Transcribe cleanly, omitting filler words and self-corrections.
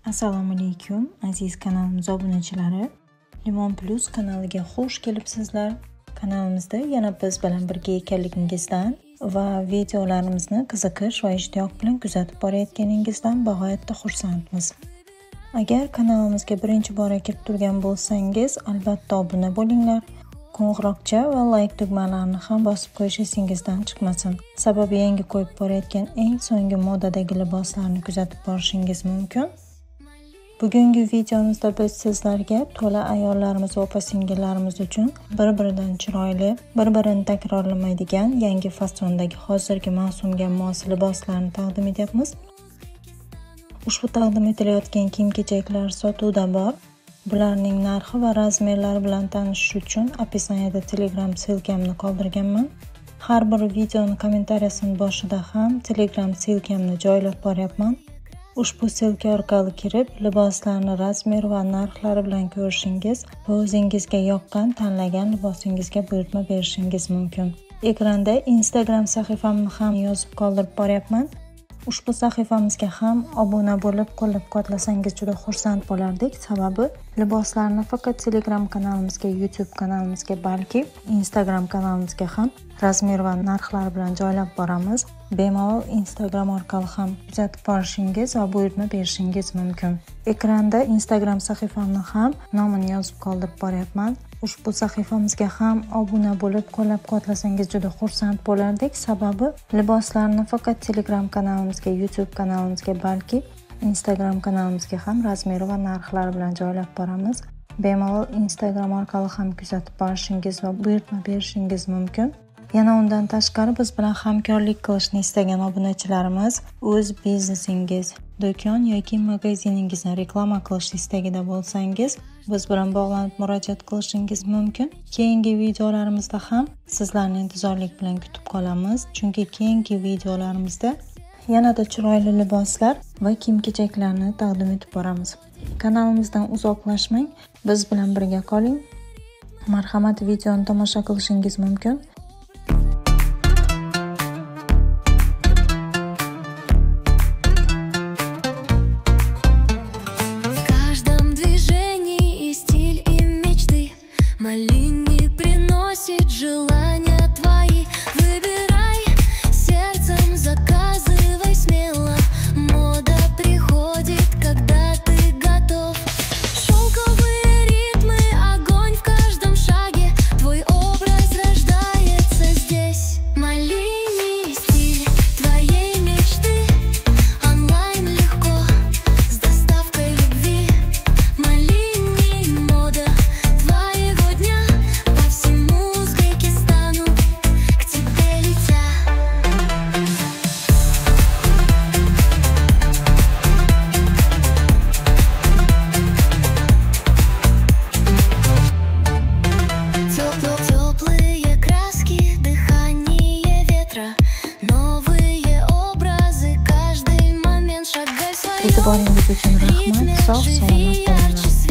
Assalomu alaykum aziz kanalimiz obunachilari. Limon Plus kanaliga xush kelibsizlar. Kanalimizda yana biz bilan birga ekanligingizdan va videolarimizni qiziqish va ishtiyoq bilan kuzatib borayotganingizdan bag'oyatda xursandmiz. Agar kanalimizga birinchi bor kelib turgan bo'lsangiz, albatta obuna bo'linglar. Qo'ng'iroqcha va like tugmalarini ham bosib qo'yishingizdan chiqmasin. Sababi yangi qo'yib borayotgan eng so'nggi modadagi liboslarni kuzatib borishingiz mumkin. Bugungi videomizda biz sizlarga to'la ayollarimiz va opa-singillarimiz uchun bir-biridan chiroyli, bir-birini takrorlamaydigan yangi fasondagi hozirgi mavsumga mos liboslarni taqdim etyapmiz. Ushbu taqdim etilayotgan kiyim-kechaklar sotuvda bor. Bularning narxi va razmerlari bilan tanishish uchun описаниеda Telegram silkamni qoldirganman. Har bir videoning kommentariyasining boshida ham Telegram silkamni joylab boryapman. Ushbu silka orqali kirib, liboslarni razmer va narxlari bilan ko'rishingiz va o'zingizga yoqqan tanlagan libosingizga buyurtma berishingiz mumkin. Ekranda Instagram sahifamni ham yozib qoldirib boryapman. Ushbu sahifamizga ham obuna bo'lib, qo'llab-quvvatlasangiz juda xursand bo'lardik. Sababi liboslarni faqat Telegram kanalimizga, YouTube kanalimizga, balki Instagram kanalimizga ham razmer va narxlar bilan joylab boramiz. Bemalol Instagram orqali ham kuzatib borishingiz va buyurtma berishingiz mumkin. Ekranda Instagram sahifamni ham nomini yozib qoldirib boryapman. Ushbu sahifamizga ham obuna bo'lib, qo'llab-quvvatlasangiz juda xursand bo'lardik. Sababi liboslarni faqat Telegram kanalimizga, YouTube kanalimizga, balki Instagram kanalimizga ham razmeri va narxlari bilan joylab boramiz. Bemalol Instagram orqali ham kuzatib borishingiz va buyurtma berishingiz mumkin. Yana undan tashqari biz bilan hamkorlik qilishni istagan obunachilarimiz o'z biznesingiz, do'kon yoki magaziningizni reklama qilish istagida bo'lsangiz, biz bilan bog'lanib murojaat qilishingiz mumkin. Keyingi videolarimizda ham sizlarni intizorlik bilan kutib qolamiz, chunki keyingi videolarimizda yanada chiroyli liboslar va kiyim-kechaklarni taqdim etib boramiz. Kanalimizdan uzoqlashmang, biz bilan birga qoling. Marhamat, videoni tomosha qilishingiz mumkin. Малини приносит желания твои. Выбирай сердцем, заказывай смело. Мода приходит, когда ты готов. Шелковые ритмы, огонь в каждом шаге. Твой образ рождается здесь. Малини стиль твоей мечты. Онлайн легко, с доставкой любви. Малини мода твоего дня. По всему Узбекистану к тебе летя. Теплые краски, дыхание ветра, новые образы, каждый момент шагай в своем. E'tiboringiz uchun rahmat. Sog' salomat bo'linglar.